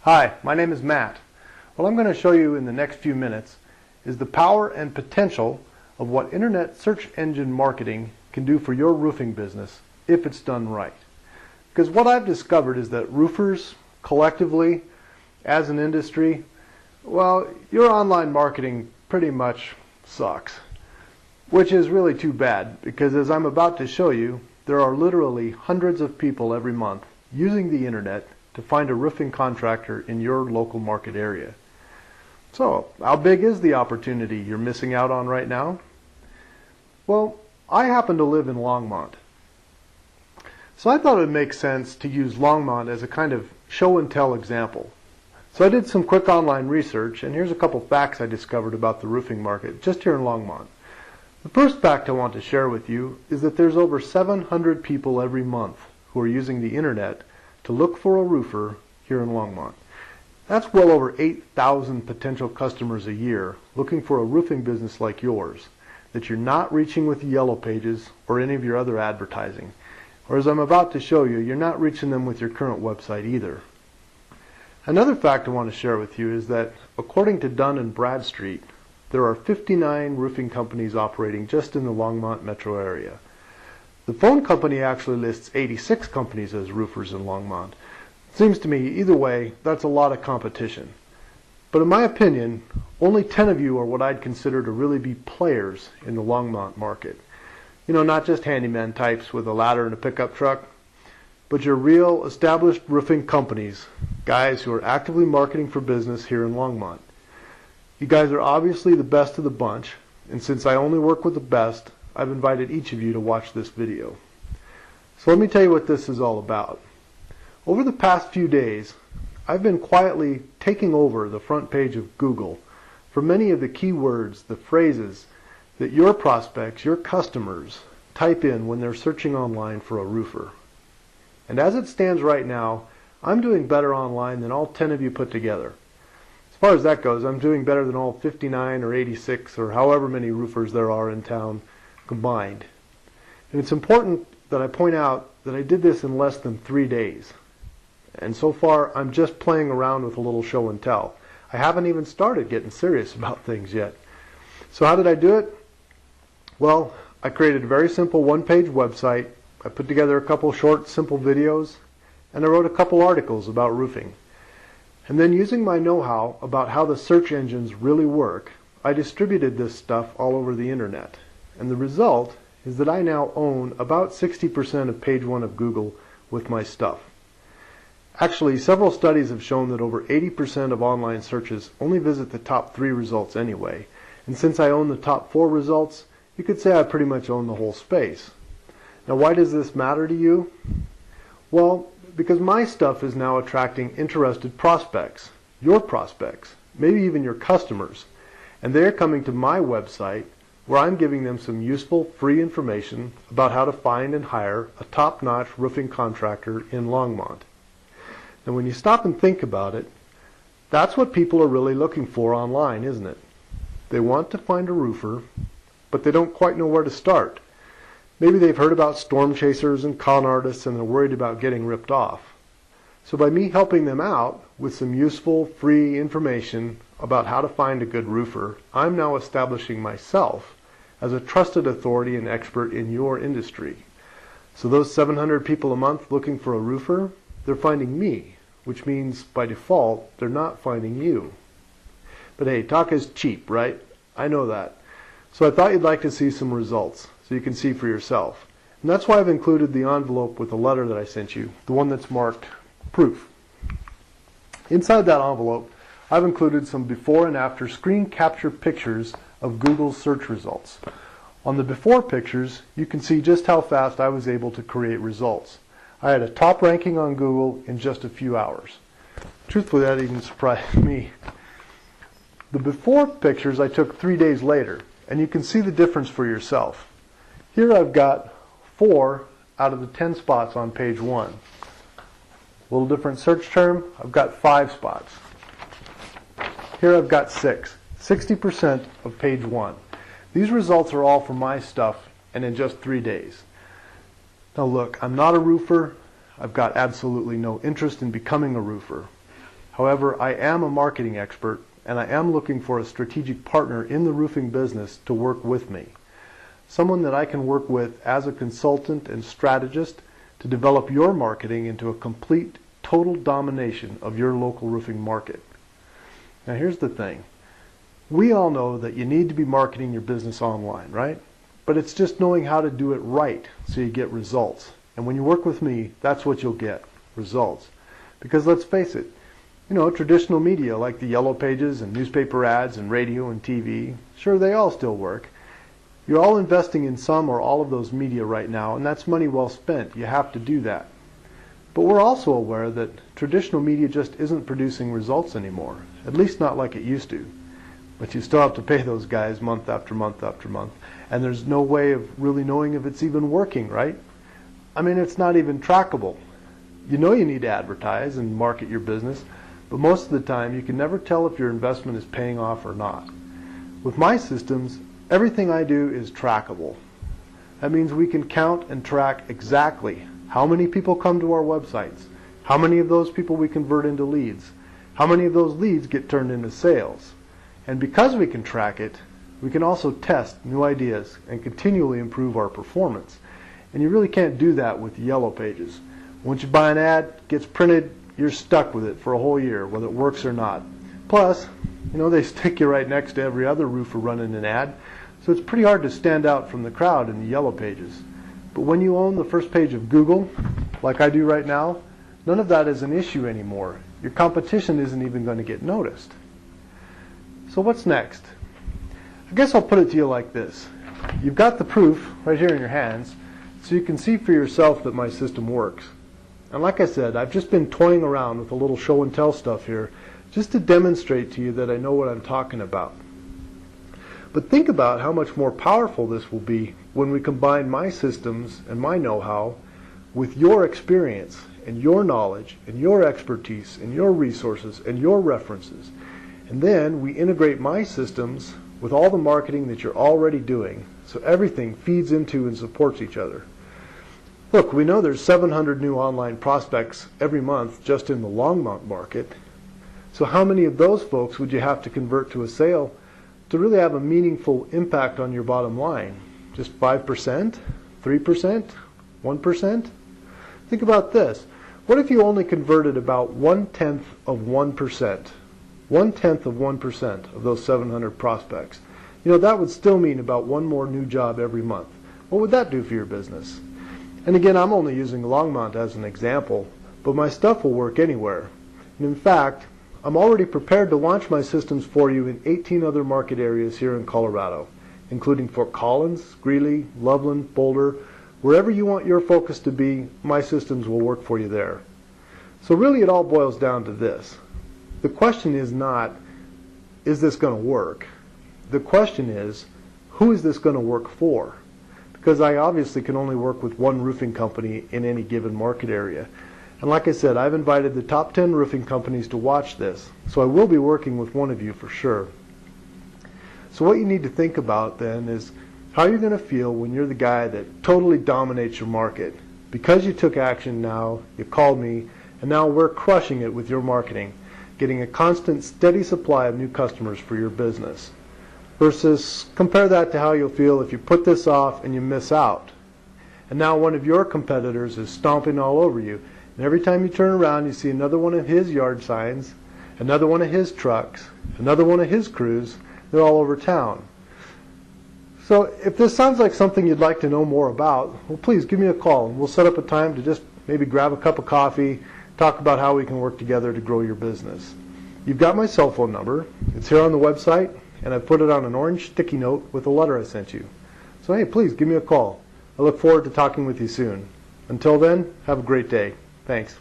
Hi, my name is Matt. What I'm going to show you in the next few minutes is the power and potential of what internet search engine marketing can do for your roofing business if it's done right. Because what I've discovered is that roofers collectively, as an industry, well, your online marketing pretty much sucks. Which is really too bad, because as I'm about to show you, there are literally hundreds of people every month using the internet to find a roofing contractor in your local market area. So, how big is the opportunity you're missing out on right now? Well, I happen to live in Longmont. So I thought it would make sense to use Longmont as a kind of show and tell example. So I did some quick online research, and here's a couple facts I discovered about the roofing market just here in Longmont. The first fact I want to share with you is that there's over 700 people every month who are using the internet to look for a roofer here in Longmont. That's well over 8,000 potential customers a year looking for a roofing business like yours that you're not reaching with the Yellow Pages or any of your other advertising. Or as I'm about to show you, you're not reaching them with your current website either. Another fact I want to share with you is that according to Dun & Bradstreet, there are 59 roofing companies operating just in the Longmont metro area. The phone company actually lists 86 companies as roofers in Longmont. It seems to me, either way, that's a lot of competition. But in my opinion, only 10 of you are what I'd consider to really be players in the Longmont market. You know, not just handyman types with a ladder and a pickup truck, but your real established roofing companies, guys who are actively marketing for business here in Longmont. You guys are obviously the best of the bunch, and since I only work with the best, I've invited each of you to watch this video. So let me tell you what this is all about. Over the past few days, I've been quietly taking over the front page of Google for many of the keywords, the phrases that your prospects, your customers, type in when they're searching online for a roofer. And as it stands right now, I'm doing better online than all 10 of you put together. As far as that goes, I'm doing better than all 59 or 86 or however many roofers there are in town combined. And it's important that I point out that I did this in less than 3 days. And so far, I'm just playing around with a little show and tell. I haven't even started getting serious about things yet. So how did I do it? Well, I created a very simple one-page website. I put together a couple short, simple videos, and I wrote a couple articles about roofing. And then using my know-how about how the search engines really work, I distributed this stuff all over the internet. And the result is that I now own about 60% of page 1 of Google with my stuff. Actually, several studies have shown that over 80% of online searches only visit the top 3 results anyway. And since I own the top 4 results, you could say I pretty much own the whole space. Now, why does this matter to you? Well, because my stuff is now attracting interested prospects, your prospects, maybe even your customers. And they're coming to my website where I'm giving them some useful free information about how to find and hire a top-notch roofing contractor in Longmont. And when you stop and think about it, that's what people are really looking for online, isn't it? They want to find a roofer, but they don't quite know where to start. Maybe they've heard about storm chasers and con artists and they're worried about getting ripped off. So by me helping them out with some useful free information about how to find a good roofer, I'm now establishing myself as a trusted authority and expert in your industry. So those 700 people a month looking for a roofer, they're finding me, which means by default, they're not finding you. But hey, talk is cheap, right? I know that. So I thought you'd like to see some results so you can see for yourself. And that's why I've included the envelope with the letter that I sent you, the one that's marked proof. Inside that envelope, I've included some before and after screen capture pictures of Google's search results. On the before pictures, you can see just how fast I was able to create results. I had a top ranking on Google in just a few hours. Truthfully, that even surprised me. The before pictures I took 3 days later, and you can see the difference for yourself. Here I've got 4 out of the 10 spots on page 1. A little different search term, I've got 5 spots. Here I've got 6, 60% of page 1. These results are all for my stuff and in just 3 days. Now look, I'm not a roofer. I've got absolutely no interest in becoming a roofer. However, I am a marketing expert, and I am looking for a strategic partner in the roofing business to work with me. Someone that I can work with as a consultant and strategist to develop your marketing into a complete, total domination of your local roofing market. Now here's the thing. We all know that you need to be marketing your business online, right? But it's just knowing how to do it right so you get results. And when you work with me, that's what you'll get, results. Because let's face it, traditional media like the yellow pages and newspaper ads and radio and TV, sure, they all still work. You're all investing in some or all of those media right now, and that's money well spent. You have to do that. But we're also aware that traditional media just isn't producing results anymore, at least not like it used to. But you still have to pay those guys month after month after month, and there's no way of really knowing if it's even working, right? I mean, it's not even trackable. You know you need to advertise and market your business, but most of the time you can never tell if your investment is paying off or not. With my systems, everything I do is trackable. That means we can count and track exactly how many people come to our websites, how many of those people we convert into leads, how many of those leads get turned into sales. And because we can track it, we can also test new ideas and continually improve our performance. And you really can't do that with yellow pages. Once you buy an ad, it gets printed, you're stuck with it for a whole year, whether it works or not. Plus, they stick you right next to every other roofer running an ad, so it's pretty hard to stand out from the crowd in the yellow pages. But when you own the first page of Google, like I do right now, none of that is an issue anymore. Your competition isn't even going to get noticed. So what's next? I guess I'll put it to you like this. You've got the proof right here in your hands, so you can see for yourself that my system works. And like I said, I've just been toying around with a little show and tell stuff here just to demonstrate to you that I know what I'm talking about. But think about how much more powerful this will be when we combine my systems and my know-how with your experience and your knowledge and your expertise and your resources and your references. And then we integrate my systems with all the marketing that you're already doing, so everything feeds into and supports each other. Look, we know there's 700 new online prospects every month just in the Longmont market. So how many of those folks would you have to convert to a sale to really have a meaningful impact on your bottom line? Just 5%? 3%? 1%? Think about this. What if you only converted about 1/10 of 1%? 1/10 of 1% of those 700 prospects. That would still mean about one more new job every month. What would that do for your business? And again, I'm only using Longmont as an example, but my stuff will work anywhere. And in fact, I'm already prepared to launch my systems for you in 18 other market areas here in Colorado, including Fort Collins, Greeley, Loveland, Boulder. Wherever you want your focus to be, my systems will work for you there. So really it all boils down to this. The question is not, is this going to work? The question is, who is this going to work for? Because I obviously can only work with one roofing company in any given market area. And like I said, I've invited the top 10 roofing companies to watch this, so I will be working with one of you for sure. So what you need to think about then is how you're going to feel when you're the guy that totally dominates your market. Because you took action now, you called me, and now we're crushing it with your marketing, getting a constant, steady supply of new customers for your business. Versus compare that to how you'll feel if you put this off and you miss out. And now one of your competitors is stomping all over you. And every time you turn around, you see another one of his yard signs, another one of his trucks, another one of his crews. They're all over town. So if this sounds like something you'd like to know more about, well, please give me a call and we'll set up a time to just maybe grab a cup of coffee, talk about how we can work together to grow your business. You've got my cell phone number. It's here on the website, and I put it on an orange sticky note with a letter I sent you. So hey, please give me a call. I look forward to talking with you soon. Until then, have a great day. Thanks.